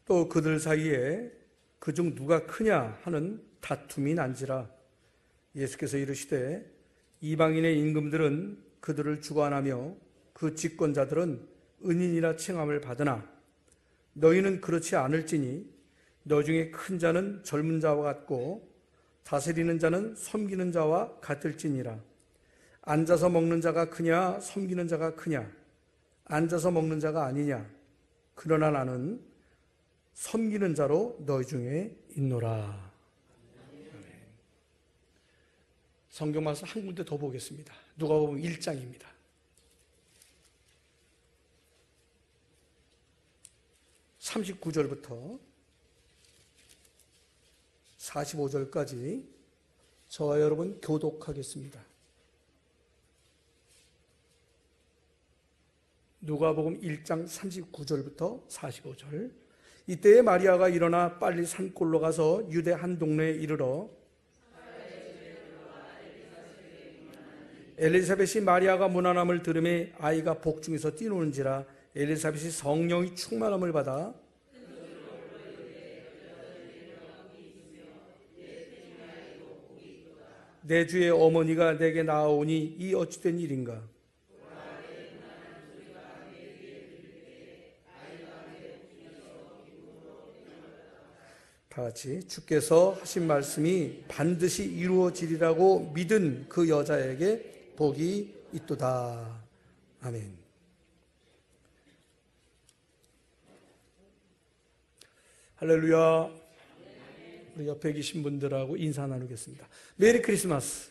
또 그들 사이에 그중 누가 크냐 하는 다툼이 난지라. 예수께서 이르시되 이방인의 임금들은 그들을 주관하며 그 집권자들은 은인이라 칭함을 받으나 너희는 그렇지 않을지니 너 중에 큰 자는 젊은 자와 같고 다스리는 자는 섬기는 자와 같을지니라. 앉아서 먹는 자가 크냐 섬기는 자가 크냐? 앉아서 먹는 자가 아니냐? 그러나 나는 섬기는 자로 너희 중에 있노라. 성경 말씀 한 군데 더 보겠습니다. 누가복음 1장입니다. 39절부터 45절까지 저와 여러분 교독하겠습니다. 누가복음 1장 39절부터 45절. 이때에 마리아가 일어나 빨리 산골로 가서 유대 한 동네에 이르러 엘리사벳이 마리아가 문안함을 들으매 아이가 복중에서 뛰노는지라. 엘리사벳이 성령이 충만함을 받아 내 주의 어머니가 내게 나아오니 이 어찌된 일인가? 다 같이 주께서 하신 말씀이 반드시 이루어지리라고 믿은 그 여자에게 복이 있도다. 아멘. 할렐루야. 우리 옆에 계신 분들하고 인사 나누겠습니다. 메리 크리스마스.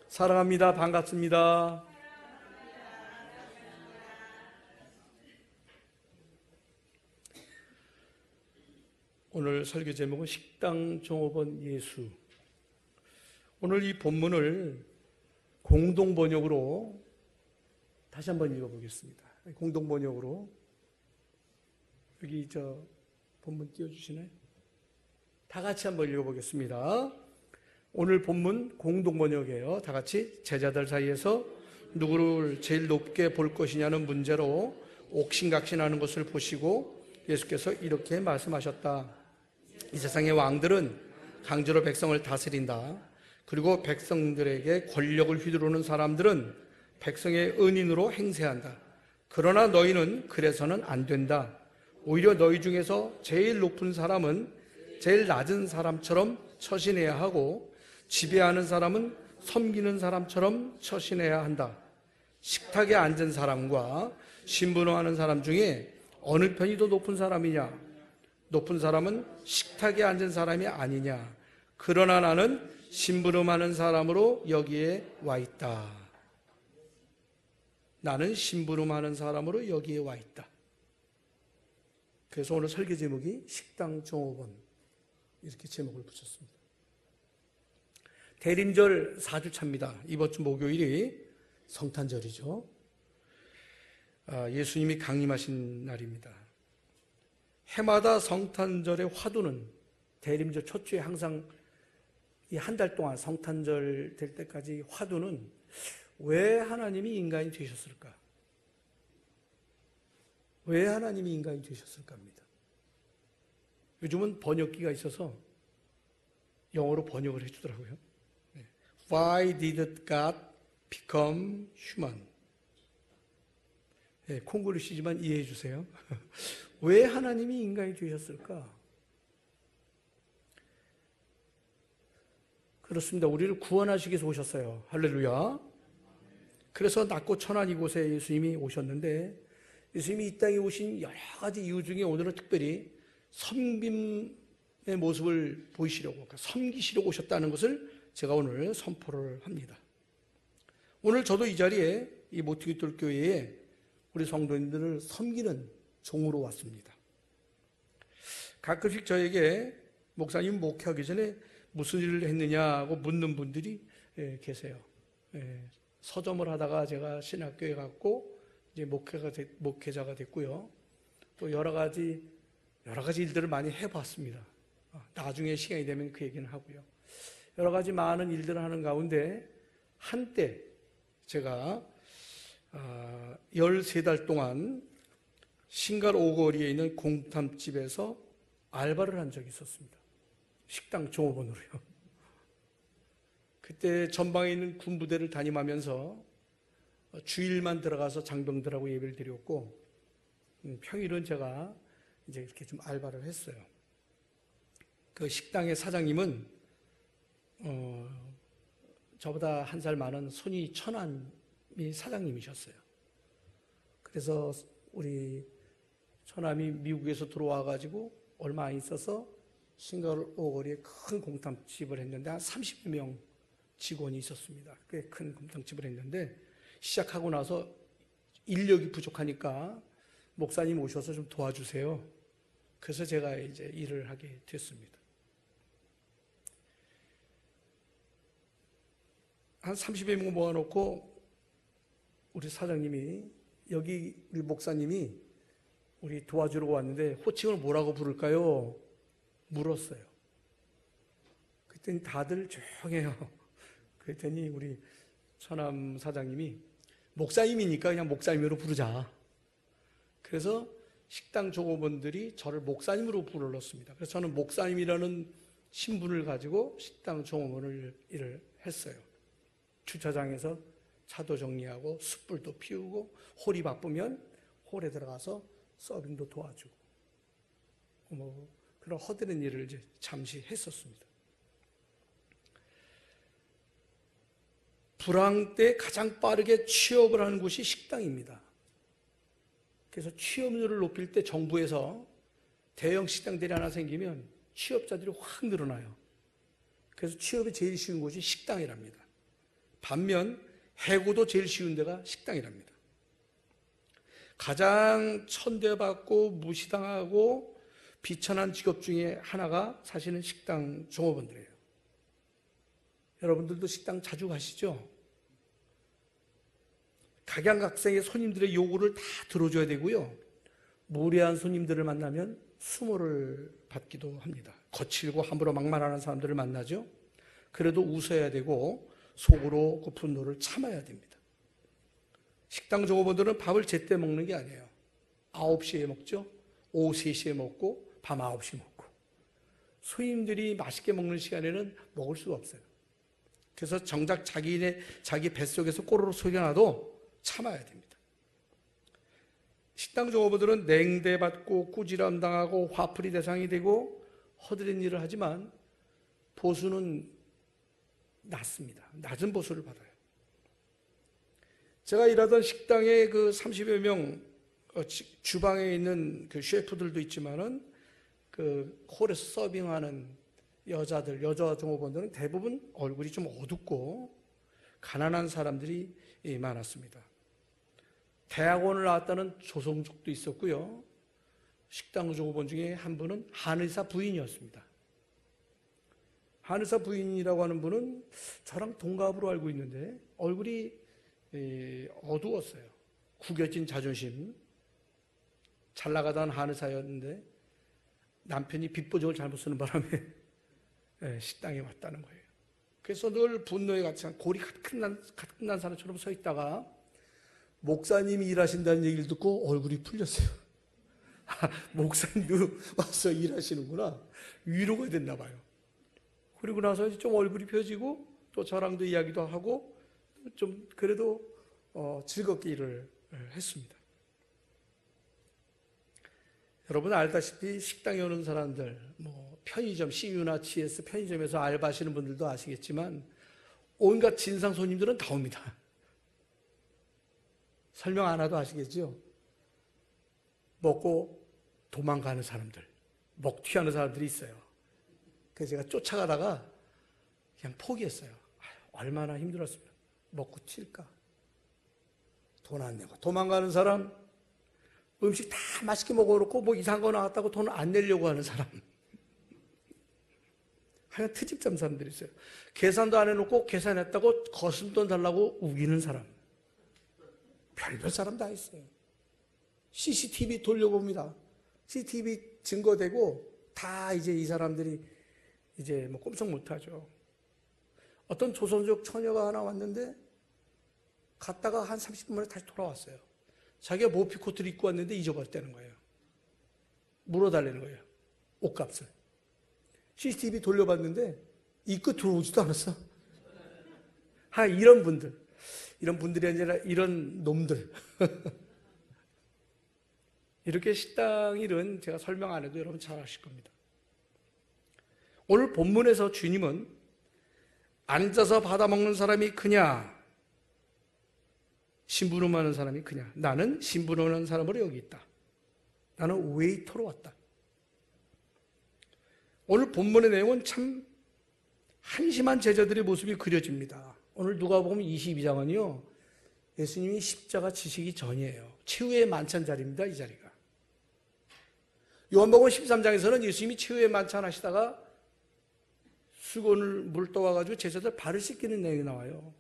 사랑합니다. 반갑습니다. 오늘 설교 제목은 식당 종업원 예수. 오늘 이 본문을 공동 번역으로 다시 한번 읽어보겠습니다. 공동 번역으로 여기 본문 띄워주시나요? 다 같이 한번 읽어보겠습니다. 오늘 본문 공동 번역이에요. 다 같이. 제자들 사이에서 누구를 제일 높게 볼 것이냐는 문제로 옥신각신하는 것을 보시고 예수께서 이렇게 말씀하셨다. 이 세상의 왕들은 강제로 백성을 다스린다. 그리고 백성들에게 권력을 휘두르는 사람들은 백성의 은인으로 행세한다. 그러나 너희는 그래서는 안 된다. 오히려 너희 중에서 제일 높은 사람은 제일 낮은 사람처럼 처신해야 하고 지배하는 사람은 섬기는 사람처럼 처신해야 한다. 식탁에 앉은 사람과 심부름하는 사람 중에 어느 편이 더 높은 사람이냐? 높은 사람은 식탁에 앉은 사람이 아니냐? 그러나 나는 심부름하는 사람으로 여기에 와 있다. 나는 심부름하는 사람으로 여기에 와 있다. 그래서 오늘 설교 제목이 식당 종업원, 이렇게 제목을 붙였습니다. 대림절 4주차입니다. 이번 주 목요일이 성탄절이죠. 예수님이 강림하신 날입니다. 해마다 성탄절의 화두는 대림절 첫 주에 항상 이 한 달 동안 성탄절 될 때까지 화두는 왜 하나님이 인간이 되셨을까? 왜 하나님이 인간이 되셨을까 합니다. 요즘은 번역기가 있어서 영어로 번역을 해주더라고요. Why did God become human? 콩글리시지만 이해해 주세요. 왜 하나님이 인간이 되셨을까? 그렇습니다. 우리를 구원하시기 위해서 오셨어요. 할렐루야. 그래서 낮고 천한 이곳에 예수님이 오셨는데, 예수님이 이 땅에 오신 여러 가지 이유 중에 오늘은 특별히 섬김의 모습을 보이시려고, 그러니까 섬기시려고 오셨다는 것을 제가 오늘 선포를 합니다. 오늘 저도 이 자리에 이 모퉁이돌 교회에 우리 성도님들을 섬기는 종으로 왔습니다. 가끔씩 저에게 목사님 목회하기 전에 무슨 일을 했느냐고 묻는 분들이 계세요. 서점을 하다가 제가 신학교에 갔고 이제 목회자가 됐고요. 또 여러 가지 일들을 많이 해봤습니다. 나중에 시간이 되면 그 얘기는 하고요. 여러 가지 많은 일들을 하는 가운데 한때 제가 13달 동안 신갈 오거리에 있는 공탐집에서 알바를 한 적이 있었습니다. 식당 종업원으로요. 그때 전방에 있는 군부대를 담임하면서 주일만 들어가서 장병들하고 예배를 드렸고, 평일은 제가 이제 이렇게 좀 알바를 했어요. 그 식당의 사장님은 저보다 한 살 많은 손이 처남이 사장님이셨어요. 그래서 우리 처남이 미국에서 들어와가지고 얼마 안 있어서 신갈 오거리에 큰 공탕집을 했는데 한 30여 명 직원이 있었습니다. 꽤 큰 공탕집을 했는데 시작하고 나서 인력이 부족하니까 목사님 오셔서 좀 도와주세요. 그래서 제가 이제 일을 하게 됐습니다. 한 30여 명 모아놓고 우리 사장님이, 여기 우리 목사님이 우리 도와주러 왔는데 호칭을 뭐라고 부를까요? 물었어요. 그랬더니 다들 조용해요. 그랬더니 우리 처남 사장님이 목사님이니까 그냥 목사님으로 부르자. 그래서 식당 종업원들이 저를 목사님으로 불렀습니다. 그래서 저는 목사님이라는 신분을 가지고 식당 종업원을 일을 했어요. 주차장에서 차도 정리하고 숯불도 피우고, 홀이 바쁘면 홀에 들어가서 서빙도 도와주고, 그런 허드렛 일을 이제 잠시 했었습니다. 불황 때 가장 빠르게 취업을 하는 곳이 식당입니다. 그래서 취업률을 높일 때 정부에서 대형 식당들이 하나 생기면 취업자들이 확 늘어나요. 그래서 취업이 제일 쉬운 곳이 식당이랍니다. 반면 해고도 제일 쉬운 데가 식당이랍니다. 가장 천대받고 무시당하고 비천한 직업 중에 하나가 사실은 식당 종업원들이에요. 여러분들도 식당 자주 가시죠? 각양각색의 손님들의 요구를 다 들어줘야 되고요. 무례한 손님들을 만나면 수모를 받기도 합니다. 거칠고 함부로 막말하는 사람들을 만나죠. 그래도 웃어야 되고 속으로 그 분노를 참아야 됩니다. 식당 종업원들은 밥을 제때 먹는 게 아니에요. 9시에 먹죠. 오후 3시에 먹고 밤 9시 먹고. 손님들이 맛있게 먹는 시간에는 먹을 수가 없어요. 그래서 정작 자기 뱃속에서 꼬르륵 소리가 나도 참아야 됩니다. 식당 종업원들은 냉대받고 꾸지람 당하고 화풀이 대상이 되고 허드렛 일을 하지만 보수는 낮습니다. 낮은 보수를 받아요. 제가 일하던 식당에 그 30여 명 주방에 있는 그 셰프들도 있지만은 그 홀에서 서빙하는 여자 종업원들은 대부분 얼굴이 좀 어둡고 가난한 사람들이 많았습니다. 대학원을 나왔다는 조성족도 있었고요. 식당 종업원 중에 한 분은 한의사 부인이었습니다. 한의사 부인이라고 하는 분은 저랑 동갑으로 알고 있는데 얼굴이 어두웠어요. 구겨진 자존심. 잘 나가던 한의사였는데 남편이 빚보증을 잘못 쓰는 바람에 식당에 왔다는 거예요. 그래서 늘 분노에 같이 골이 가득 난 사람처럼 서 있다가 목사님이 일하신다는 얘기를 듣고 얼굴이 풀렸어요. 목사님도 와서 일하시는구나. 위로가 됐나 봐요. 그리고 나서 좀 얼굴이 펴지고 또 저랑도 이야기도 하고 좀 그래도 즐겁게 일을 했습니다. 여러분 알다시피 식당에 오는 사람들, 편의점, CU나 GS 편의점에서 알바하시는 분들도 아시겠지만 온갖 진상 손님들은 다 옵니다. 설명 안 해도 아시겠죠? 먹고 도망가는 사람들, 먹튀하는 사람들이 있어요. 그래서 제가 쫓아가다가 그냥 포기했어요. 얼마나 힘들었으면 먹고 튈까? 돈 안 내고 도망가는 사람, 음식 다 맛있게 먹어놓고 뭐 이상한 거 나왔다고 돈 안 내려고 하는 사람. 하여간 트집 잡는 사람들이 있어요. 계산도 안 해놓고 계산했다고 거슴돈 달라고 우기는 사람. 별별 사람 다 있어요. CCTV 돌려봅니다. CCTV 증거되고 다 이제 이 사람들이 이제 뭐 꼼짝 못하죠. 어떤 조선족 처녀가 하나 왔는데 갔다가 한 30분 만에 다시 돌아왔어요. 자기가 모피코트를 입고 왔는데 잊어버렸다는 거예요. 물어달라는 거예요. 옷값을. CCTV 돌려봤는데 입고 들어오지도 않았어. 이런 분들이 아니라 이런 놈들. 이렇게 식당 일은 제가 설명 안 해도 여러분 잘 아실 겁니다. 오늘 본문에서 주님은 앉아서 받아먹는 사람이 크냐, 심부름하는 사람이 크냐. 나는 심부름하는 사람으로 여기 있다. 나는 웨이터로 왔다. 오늘 본문의 내용은 참 한심한 제자들의 모습이 그려집니다. 오늘 누가복음 22장은요, 예수님이 십자가 지시기 전이에요. 최후의 만찬 자리입니다, 이 자리가. 요한복음 13장에서는 예수님이 최후의 만찬 하시다가 수건을 물 떠와가지고 제자들 발을 씻기는 내용이 나와요.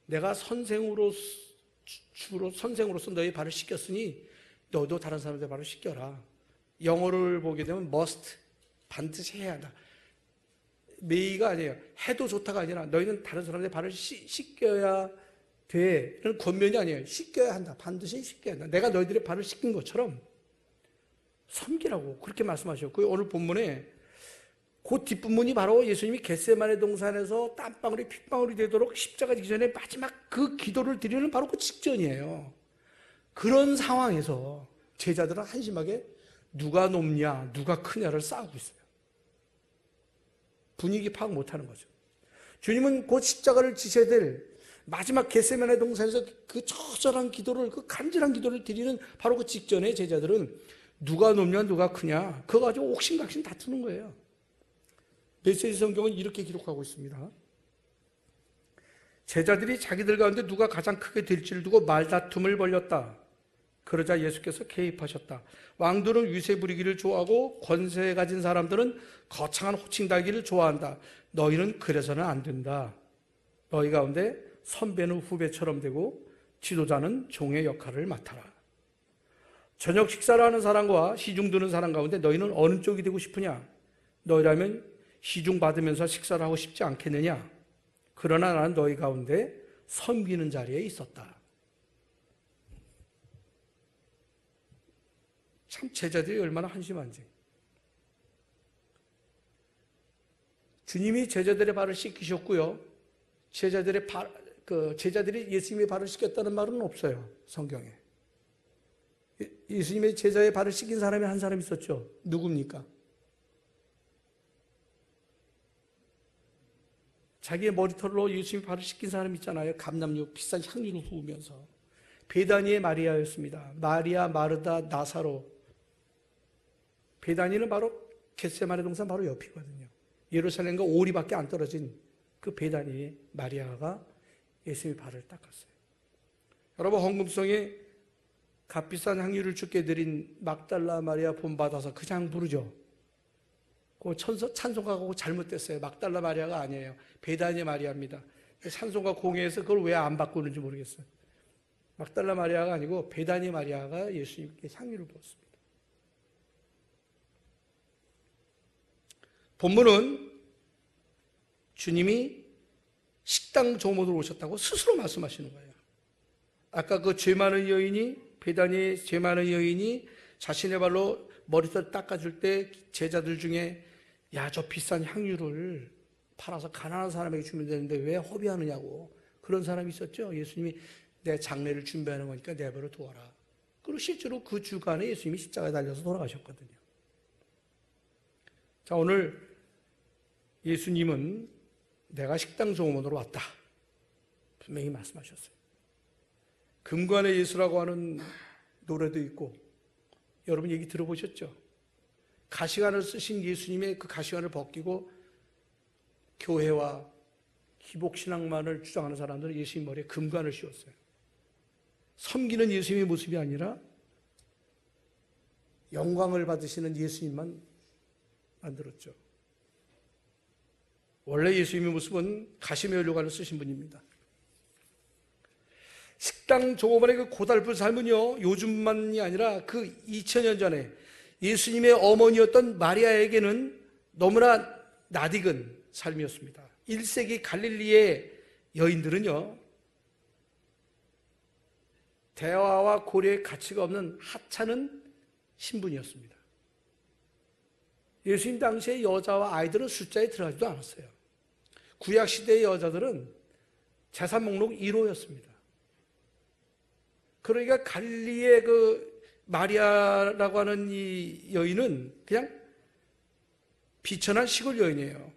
내가 선생으로서 너희 발을 씻겼으니 너도 다른 사람들 발을 씻겨라. 영어를 보게 되면 must, 반드시 해야 한다. may가 아니에요. 해도 좋다가 아니라 너희는 다른 사람들 발을 씻겨야 돼. 이런 권면이 아니에요. 씻겨야 한다. 반드시 씻겨야 한다. 내가 너희들의 발을 씻긴 것처럼 섬기라고 그렇게 말씀하셨고요. 오늘 본문에 그 뒷부분이 바로 예수님이 겟세마네 동산에서 땀방울이 핏방울이 되도록 십자가 지기 전에 마지막 그 기도를 드리는 바로 그 직전이에요. 그런 상황에서 제자들은 한심하게 누가 높냐, 누가 크냐를 싸우고 있어요. 분위기 파악 못하는 거죠. 주님은 그 십자가를 지셔야 될 마지막 겟세마네 동산에서 그 처절한 기도를, 그 간절한 기도를 드리는 바로 그 직전에 제자들은 누가 높냐, 누가 크냐, 그거 가지고 옥신각신 다투는 거예요. 메시지 성경은 이렇게 기록하고 있습니다. 제자들이 자기들 가운데 누가 가장 크게 될지를 두고 말다툼을 벌였다. 그러자 예수께서 개입하셨다. 왕들은 위세 부리기를 좋아하고 권세 가진 사람들은 거창한 호칭 달기를 좋아한다. 너희는 그래서는 안 된다. 너희 가운데 선배는 후배처럼 되고 지도자는 종의 역할을 맡아라. 저녁 식사를 하는 사람과 시중 드는 사람 가운데 너희는 어느 쪽이 되고 싶으냐? 너희라면 시중 받으면서 식사를 하고 싶지 않겠느냐? 그러나 나는 너희 가운데 섬기는 자리에 있었다. 참 제자들이 얼마나 한심한지. 주님이 제자들의 발을 씻기셨고요. 제자들이 예수님의 발을 씻겼다는 말은 없어요, 성경에. 예수님의 제자의 발을 씻긴 사람이 한 사람 있었죠. 누굽니까? 자기의 머리털로 예수님의 발을 씻긴 사람 있잖아요. 감람육, 비싼 향유를 부으면서. 베다니의 마리아였습니다. 마리아, 마르다, 나사로. 베다니는 바로 겟세마네 동산 바로 옆이거든요. 예루살렘과 오리밖에 안 떨어진 그 베다니의 마리아가 예수님의 발을 닦았어요. 여러분, 헌금성에 값비싼 향유를 주께 드린 막달라 마리아 본받아서 그냥 부르죠. 그 찬송가가 잘못됐어요. 막달라 마리아가 아니에요. 베다니 마리아입니다. 찬송가 공회에서 그걸 왜 안 바꾸는지 모르겠어요. 막달라 마리아가 아니고 베다니 마리아가 예수님께 향유를 부었습니다. 본문은 주님이 식당 조문으로 오셨다고 스스로 말씀하시는 거예요. 아까 그 죄 많은 여인이, 베다니의 죄 많은 여인이 자신의 발로 머리털 닦아줄 때 제자들 중에 야, 저 비싼 향유를 팔아서 가난한 사람에게 주면 되는데 왜 허비하느냐고 그런 사람이 있었죠. 예수님이 내 장례를 준비하는 거니까 내버려 두어라. 그리고 실제로 그 주간에 예수님이 십자가에 달려서 돌아가셨거든요. 자, 오늘 예수님은 내가 식당 종업원으로 왔다. 분명히 말씀하셨어요. 금관의 예수라고 하는 노래도 있고 여러분 얘기 들어보셨죠? 가시관을 쓰신 예수님의 그 가시관을 벗기고 교회와 기복신앙만을 주장하는 사람들은 예수님 머리에 금관을 씌웠어요. 섬기는 예수님의 모습이 아니라 영광을 받으시는 예수님만 만들었죠. 원래 예수님의 모습은 가시메 연료관을 쓰신 분입니다. 식당 종업원의 그 고달픈 삶은요, 요즘만이 아니라 그 2000년 전에 예수님의 어머니였던 마리아에게는 너무나 낯익은 삶이었습니다. 1세기 갈릴리의 여인들은요, 대화와 고려의 가치가 없는 하찮은 신분이었습니다. 예수님 당시의 여자와 아이들은 숫자에 들어가지도 않았어요. 구약시대의 여자들은 재산 목록 1호였습니다. 그러니까 갈릴리의 그 마리아라고 하는 이 여인은 그냥 비천한 시골 여인이에요.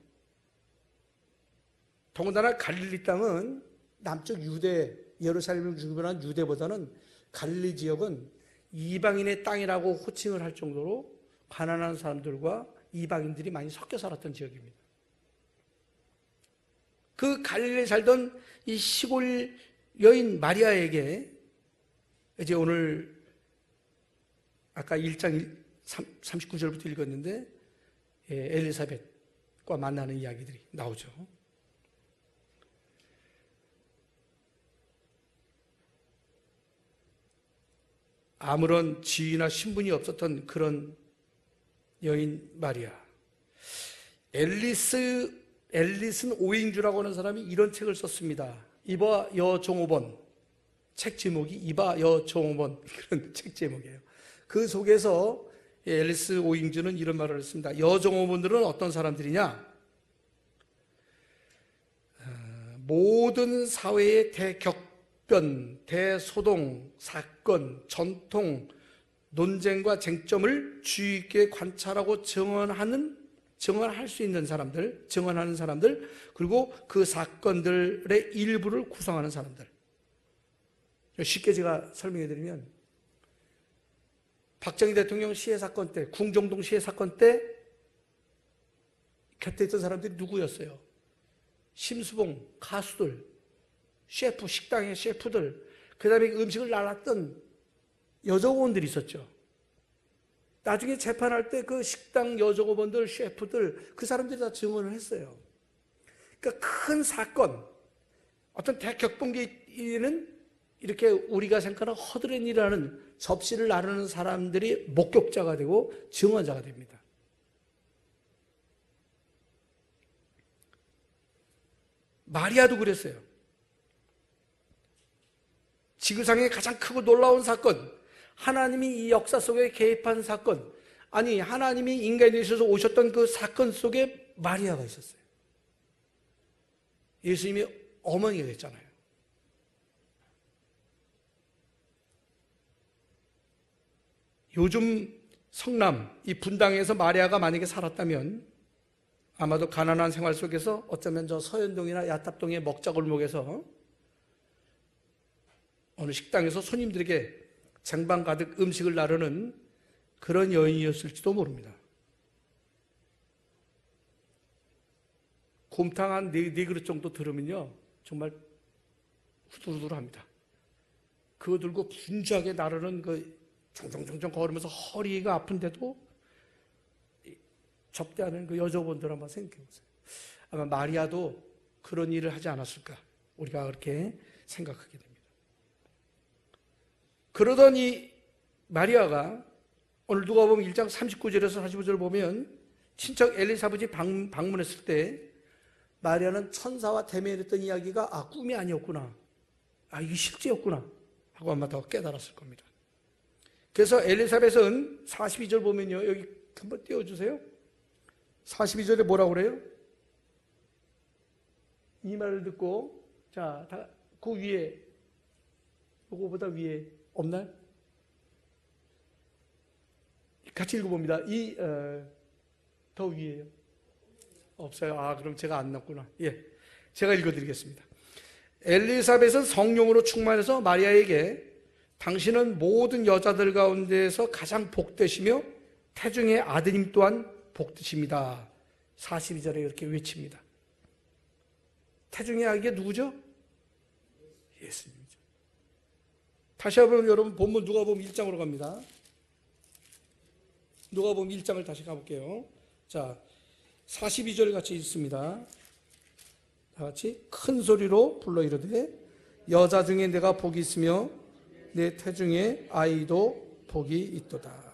더군다나 갈릴리 땅은 남쪽 유대, 예루살렘을 주변한 유대보다는 갈릴리 지역은 이방인의 땅이라고 호칭을 할 정도로 가난한 사람들과 이방인들이 많이 섞여 살았던 지역입니다. 그 갈릴리에 살던 이 시골 여인 마리아에게 이제 오늘 아까 1장 39절부터 읽었는데 엘리사벳과 만나는 이야기들이 나오죠. 아무런 지위나 신분이 없었던 그런 여인 마리아. 앨리슨 오잉주라고 하는 사람이 이런 책을 썼습니다. 이봐 여종업원. 책 제목이 이봐 여종업원. 그런 책 제목이에요. 그 속에서 앨리스 오잉주는 이런 말을 했습니다. 여종업원들은 어떤 사람들이냐? 모든 사회의 대격변, 대소동, 사건, 전통, 논쟁과 쟁점을 주의 깊게 관찰하고 증언할 수 있는 사람들, 증언하는 사람들, 그리고 그 사건들의 일부를 구성하는 사람들. 쉽게 제가 설명해 드리면, 박정희 대통령 시해 사건 때, 궁정동 시해 사건 때 곁에 있던 사람들이 누구였어요? 심수봉, 가수들, 셰프, 식당의 셰프들, 그 다음에 음식을 날랐던 여종업원들이 있었죠. 나중에 재판할 때 그 식당 여종업원들, 셰프들, 그 사람들이 다 증언을 했어요. 그러니까 큰 사건, 어떤 대격변기에는 이렇게 우리가 생각하는 허드렛 일이라는 접시를 나르는 사람들이 목격자가 되고 증언자가 됩니다. 마리아도 그랬어요. 지구상의 가장 크고 놀라운 사건, 하나님이 이 역사 속에 개입한 사건, 아니 하나님이 인간이 되셔서 오셨던 그 사건 속에 마리아가 있었어요. 예수님이 어머니가 됐잖아요. 요즘 성남 이 분당에서 마리아가 만약에 살았다면 아마도 가난한 생활 속에서 어쩌면 저 서현동이나 야탑동의 먹자골목에서 어느 식당에서 손님들에게 쟁반 가득 음식을 나르는 그런 여인이었을지도 모릅니다. 곰탕 한 네 그릇 정도 들으면요 정말 후들후들합니다. 그거 들고 분주하게 나르는 그 종종종종 걸으면서 허리가 아픈데도 접대하는 그 여자분들 한번 생각해 보세요. 아마 마리아도 그런 일을 하지 않았을까 우리가 그렇게 생각하게 됩니다. 그러던 이 마리아가 오늘 누가복음 1장 39절에서 45절 보면 친척 엘리사벳이 방문했을 때 마리아는 천사와 대면했던 이야기가 꿈이 아니었구나, 이게 실제였구나 하고 아마 더 깨달았을 겁니다. 그래서 엘리사벳은 42절 보면요, 여기 한번 띄워주세요. 42절에 뭐라고 그래요? 이 말을 듣고, 자, 그 위에, 요거보다 위에 없나요? 같이 읽어봅니다. 더 위에요. 없어요. 그럼 제가 안 넣었구나. 제가 읽어드리겠습니다. 엘리사벳은 성령으로 충만해서 마리아에게 당신은 모든 여자들 가운데에서 가장 복되시며 태중의 아드님 또한 복되십니다. 42절에 이렇게 외칩니다. 태중의 아기가 누구죠? 예수님이죠. 다시 한번 여러분 본문 누가복음 1장으로 갑니다. 누가복음 1장을 다시 가볼게요. 자, 42절 같이 읽습니다. 다 같이 큰 소리로 불러 이르되 여자 중에 내가 복이 있으며 내 태중에 아이도 복이 있도다.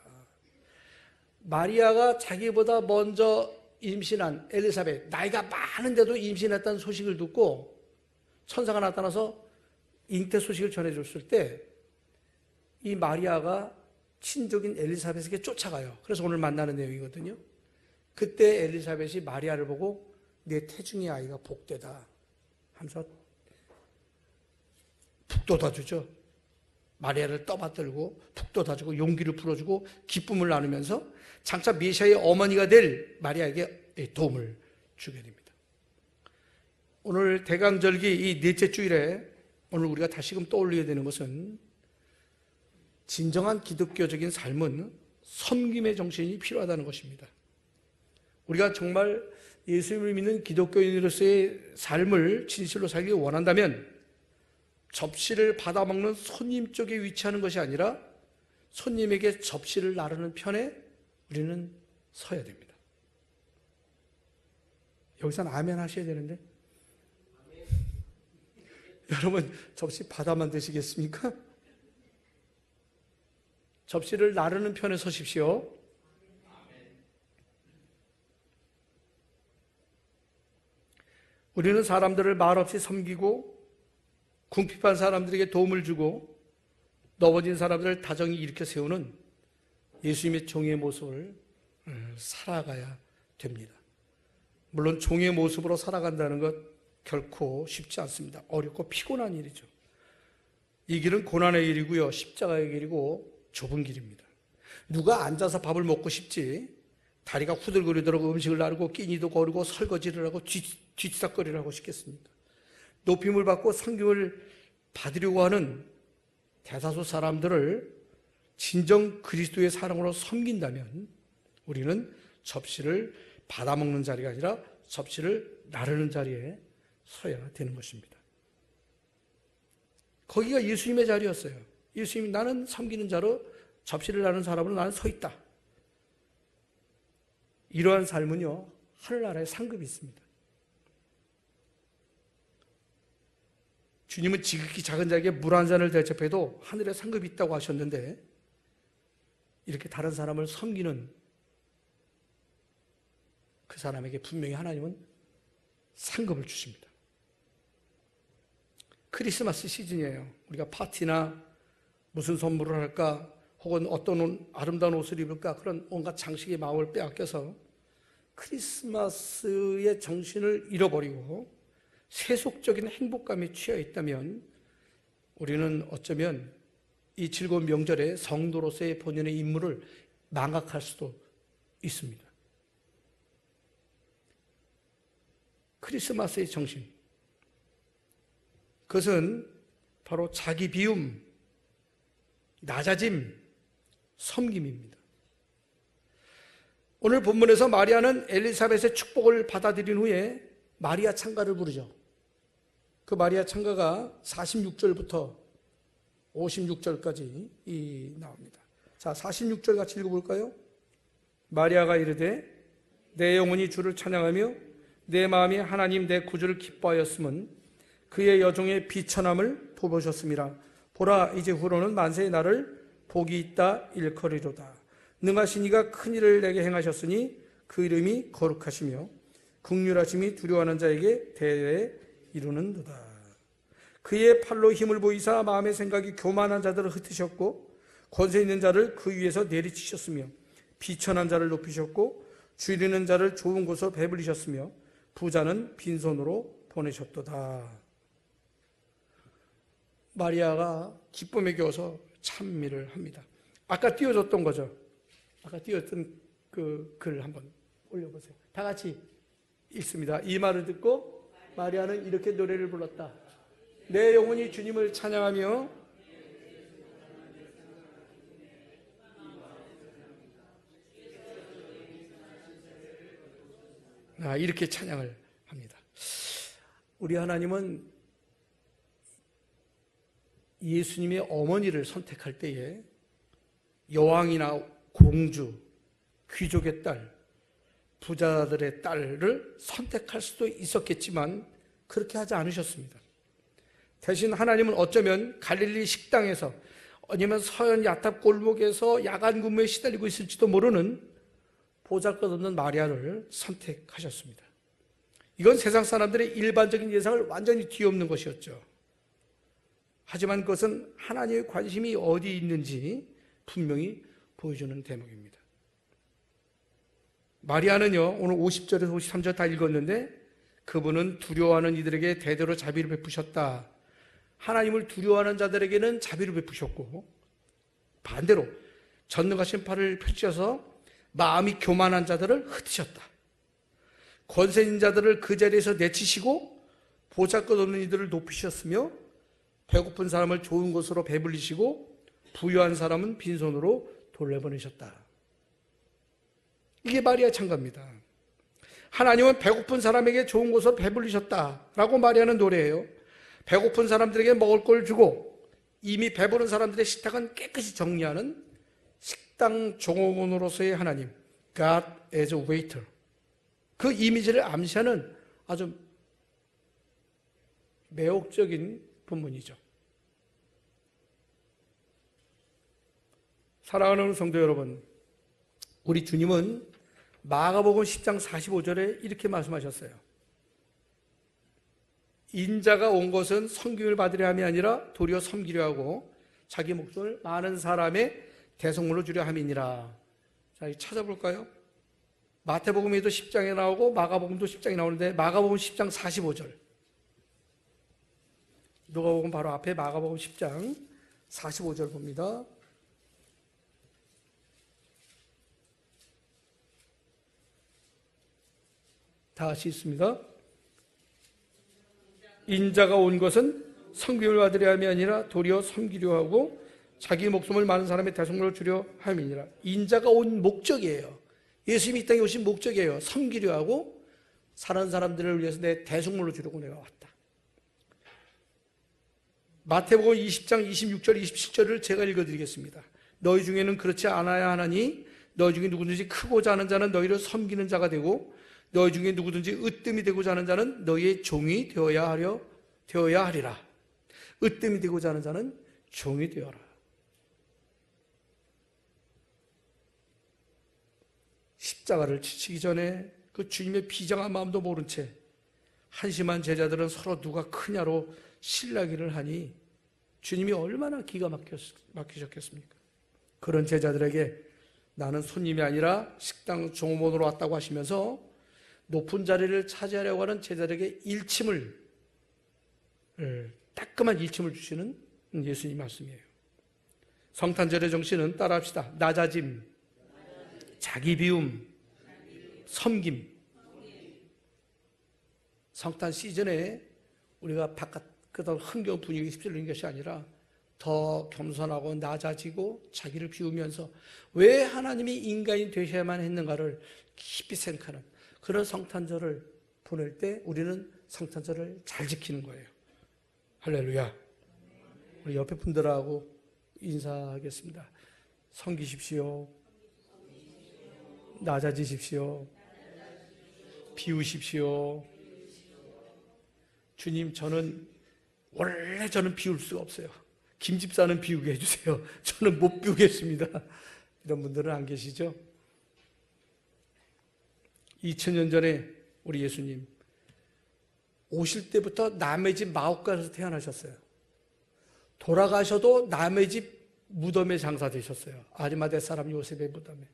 마리아가 자기보다 먼저 임신한 엘리사벳, 나이가 많은데도 임신했다는 소식을 듣고 천사가 나타나서 잉태 소식을 전해줬을 때 이 마리아가 친족인 엘리사벳에게 쫓아가요. 그래서 오늘 만나는 내용이거든요. 그때 엘리사벳이 마리아를 보고 내 태중의 아이가 복되다 하면서 북돋아주죠. 마리아를 떠받들고 북돋아주고 용기를 불어주고 기쁨을 나누면서 장차 메시아의 어머니가 될 마리아에게 도움을 주게 됩니다. 오늘 대강절기 이 넷째 주일에 오늘 우리가 다시금 떠올려야 되는 것은 진정한 기독교적인 삶은 섬김의 정신이 필요하다는 것입니다. 우리가 정말 예수님을 믿는 기독교인으로서의 삶을 진실로 살기 원한다면 접시를 받아먹는 손님 쪽에 위치하는 것이 아니라 손님에게 접시를 나르는 편에 우리는 서야 됩니다. 여기서는 아멘 하셔야 되는데 여러분 접시 받아만 드시겠습니까? 접시를 나르는 편에 서십시오. 우리는 사람들을 말없이 섬기고 궁핍한 사람들에게 도움을 주고 넘어진 사람들을 다정히 일으켜 세우는 예수님의 종의 모습을 살아가야 됩니다. 물론 종의 모습으로 살아간다는 것 결코 쉽지 않습니다. 어렵고 피곤한 일이죠. 이 길은 고난의 길이고요. 십자가의 길이고 좁은 길입니다. 누가 앉아서 밥을 먹고 싶지 다리가 후들거리도록 음식을 나르고 끼니도 거르고 설거지를 하고 뒤치다거리를 하고 싶겠습니까? 높임을 받고 상급을 받으려고 하는 대다수 사람들을 진정 그리스도의 사랑으로 섬긴다면 우리는 접시를 받아먹는 자리가 아니라 접시를 나르는 자리에 서야 되는 것입니다. 거기가 예수님의 자리였어요. 예수님이 나는 섬기는 자로 접시를 나르는 사람으로 나는 서 있다. 이러한 삶은요 하늘나라에 상급이 있습니다. 주님은 지극히 작은 자에게 물 한 잔을 대접해도 하늘에 상급이 있다고 하셨는데 이렇게 다른 사람을 섬기는 그 사람에게 분명히 하나님은 상급을 주십니다. 크리스마스 시즌이에요. 우리가 파티나 무슨 선물을 할까 혹은 어떤 아름다운 옷을 입을까 그런 온갖 장식의 마음을 빼앗겨서 크리스마스의 정신을 잃어버리고 세속적인 행복감에 취해 있다면 우리는 어쩌면 이 즐거운 명절에 성도로서의 본연의 임무를 망각할 수도 있습니다. 크리스마스의 정신, 그것은 바로 자기 비움, 낮아짐, 섬김입니다. 오늘 본문에서 마리아는 엘리사벳의 축복을 받아들인 후에 마리아 찬가를 부르죠. 그 마리아 찬가가 46절부터 56절까지 나옵니다. 자, 46절 같이 읽어볼까요? 마리아가 이르되 내 영혼이 주를 찬양하며 내 마음이 하나님 내 구주를 기뻐하였음은 그의 여종의 비천함을 보보셨습니다. 보라 이제후로는 만세의 날을 복이 있다 일컬이로다. 능하신 이가 큰 일을 내게 행하셨으니 그 이름이 거룩하시며 긍휼하심이 두려워하는 자에게 대대 이루는도다. 그의 팔로 힘을 보이사 마음의 생각이 교만한 자들을 흩으셨고 권세 있는 자를 그 위에서 내리치셨으며 비천한 자를 높이셨고 줄이는 자를 좋은 곳으로 배불리셨으며 부자는 빈손으로 보내셨도다. 마리아가 기쁨에 겨워서 찬미를 합니다. 아까 띄워줬던 거죠. 아까 띄웠던 그 글 한번 올려보세요. 다 같이 읽습니다. 이 말을 듣고 마리아는 이렇게 노래를 불렀다. 내 영혼이 주님을 찬양하며 이렇게 찬양을 합니다. 우리 하나님은 예수님의 어머니를 선택할 때에 여왕이나 공주, 귀족의 딸, 부자들의 딸을 선택할 수도 있었겠지만 그렇게 하지 않으셨습니다. 대신 하나님은 어쩌면 갈릴리 식당에서 아니면 서현 야탑 골목에서 야간 근무에 시달리고 있을지도 모르는 보잘것없는 마리아를 선택하셨습니다. 이건 세상 사람들의 일반적인 예상을 완전히 뒤엎는 것이었죠. 하지만 그것은 하나님의 관심이 어디 있는지 분명히 보여주는 대목입니다. 마리아는요, 오늘 50절에서 53절 다 읽었는데 그분은 두려워하는 이들에게 대대로 자비를 베푸셨다. 하나님을 두려워하는 자들에게는 자비를 베푸셨고, 반대로 전능하신 팔을 펼쳐서 마음이 교만한 자들을 흩으셨다. 권세 있는 자들을 그 자리에서 내치시고 보잘것없는 이들을 높이셨으며 배고픈 사람을 좋은 곳으로 배불리시고 부유한 사람은 빈손으로 돌려보내셨다. 이게 마리아 찬가입니다. 하나님은 배고픈 사람에게 좋은 곳으로 배불리셨다라고 마리아는 노래해요. 배고픈 사람들에게 먹을 걸 주고 이미 배부른 사람들의 식탁은 깨끗이 정리하는 식당 종업원으로서의 하나님, God as a waiter. 그 이미지를 암시하는 아주 매혹적인 본문이죠. 사랑하는 성도 여러분, 우리 주님은 마가복음 10장 45절에 이렇게 말씀하셨어요. 인자가 온 것은 섬김을 받으려 함이 아니라 도리어 섬기려 하고 자기 목숨을 많은 사람의 대속물로 주려 함이니라. 자, 찾아볼까요? 마태복음에도 10장에 나오고 마가복음도 10장에 나오는데 마가복음 10장 45절. 누가복음 바로 앞에 마가복음 10장 45절 봅니다. 다 같이 있습니다. 인자가 온 것은 섬김을 받으려 함이 아니라 도리어 섬기려 하고 자기 목숨을 많은 사람의 대속물로 주려 함이니라. 인자가 온 목적이에요. 예수님이 이 땅에 오신 목적이에요. 섬기려 하고 사는 사람들을 위해서 내 대속물로 주려고 내가 왔다. 마태복음 20장 26절 27절을 제가 읽어드리겠습니다. 너희 중에는 그렇지 않아야 하나니 너희 중에 누구든지 크고자 하는 자는 너희를 섬기는 자가 되고 너희 중에 누구든지 으뜸이 되고자 하는 자는 너희의 종이 되어야 하리라. 으뜸이 되고자 하는 자는 종이 되어라. 십자가를 지치기 전에 그 주님의 비장한 마음도 모른 채 한심한 제자들은 서로 누가 크냐로 실라기를 하니 주님이 얼마나 기가 막히셨겠습니까? 그런 제자들에게 나는 손님이 아니라 식당 종업원으로 왔다고 하시면서 높은 자리를 차지하려고 하는 제자들에게 따끔한 일침을 주시는 예수님 말씀이에요. 성탄절의 정신은 따라합시다. 낮아짐, 자기 비움, 섬김. 성탄 시즌에 우리가 바깥 그런 흥겨운 분위기에 휩쓸리는 것이 아니라 더 겸손하고 낮아지고 자기를 비우면서 왜 하나님이 인간이 되셔야만 했는가를 깊이 생각하는 그런 성탄절을 보낼 때 우리는 성탄절을 잘 지키는 거예요. 할렐루야. 우리 옆에 분들하고 인사하겠습니다. 섬기십시오. 낮아지십시오. 비우십시오. 주님, 원래 저는 비울 수가 없어요. 김집사는 비우게 해주세요. 저는 못 비우겠습니다. 이런 분들은 안 계시죠? 2000년 전에 우리 예수님 오실 때부터 남의 집 마옥간에서 태어나셨어요. 돌아가셔도 남의 집 무덤에 장사되셨어요. 아리마대 사람 요셉의 무덤에.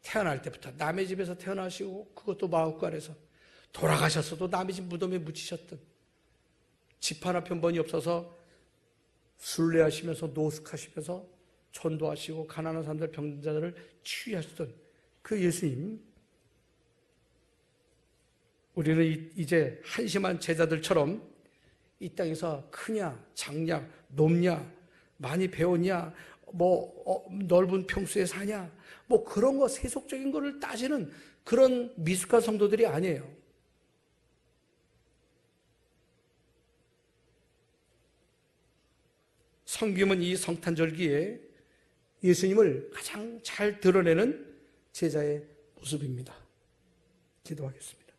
태어날 때부터 남의 집에서 태어나시고 그것도 마옥간에서 돌아가셨어도 남의 집 무덤에 묻히셨던 집 하나 편번이 없어서 순례하시면서 노숙하시면서 전도하시고 가난한 사람들 병자들을 치유하시던 그 예수님, 우리는 이제 한심한 제자들처럼 이 땅에서 크냐 작냐 높냐 많이 배웠냐 넓은 평수에 사냐 그런 거 세속적인 거를 따지는 그런 미숙한 성도들이 아니에요. 섬김은 이 성탄절기에 예수님을 가장 잘 드러내는 제자의 모습입니다. 기도하겠습니다.